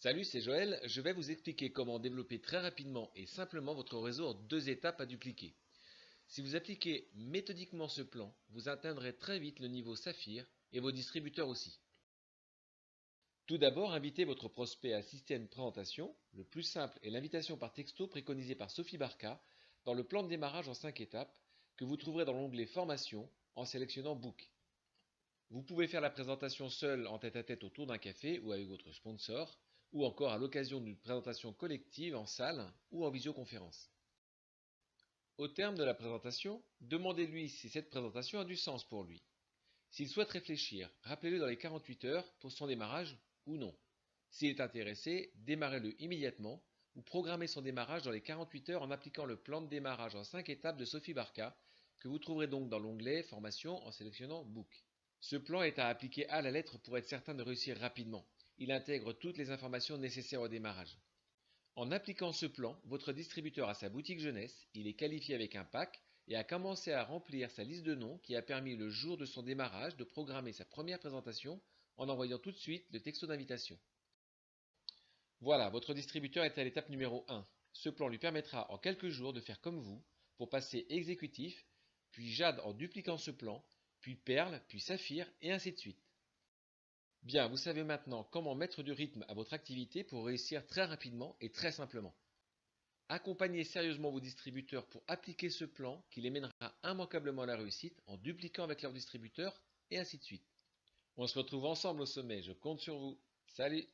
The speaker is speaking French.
Salut, c'est Joël. Je vais vous expliquer comment développer très rapidement et simplement votre réseau en 2 étapes à dupliquer. Si vous appliquez méthodiquement ce plan, vous atteindrez très vite le niveau Saphir et vos distributeurs aussi. Tout d'abord, invitez votre prospect à assister à une présentation. Le plus simple est l'invitation par texto préconisée par Sophie Barca dans le plan de démarrage en 5 étapes que vous trouverez dans l'onglet Formation en sélectionnant Book. Vous pouvez faire la présentation seul en tête-à-tête autour d'un café ou avec votre sponsor, ou encore à l'occasion d'une présentation collective en salle ou en visioconférence. Au terme de la présentation, demandez-lui si cette présentation a du sens pour lui. S'il souhaite réfléchir, rappelez-le dans les 48 heures pour son démarrage ou non. S'il est intéressé, démarrez-le immédiatement ou programmez son démarrage dans les 48 heures en appliquant le plan de démarrage en 5 étapes de Sophie Barca, que vous trouverez donc dans l'onglet Formation en sélectionnant Book. Ce plan est à appliquer à la lettre pour être certain de réussir rapidement. Il intègre toutes les informations nécessaires au démarrage. En appliquant ce plan, votre distributeur a sa boutique jeunesse, il est qualifié avec un pack et a commencé à remplir sa liste de noms qui a permis le jour de son démarrage de programmer sa première présentation en envoyant tout de suite le texto d'invitation. Voilà, votre distributeur est à l'étape numéro 1. Ce plan lui permettra en quelques jours de faire comme vous pour passer exécutif, puis Jade en dupliquant ce plan, puis Perle, puis Saphir et ainsi de suite. Bien, vous savez maintenant comment mettre du rythme à votre activité pour réussir très rapidement et très simplement. Accompagnez sérieusement vos distributeurs pour appliquer ce plan qui les mènera immanquablement à la réussite en dupliquant avec leurs distributeurs et ainsi de suite. On se retrouve ensemble au sommet, je compte sur vous. Salut!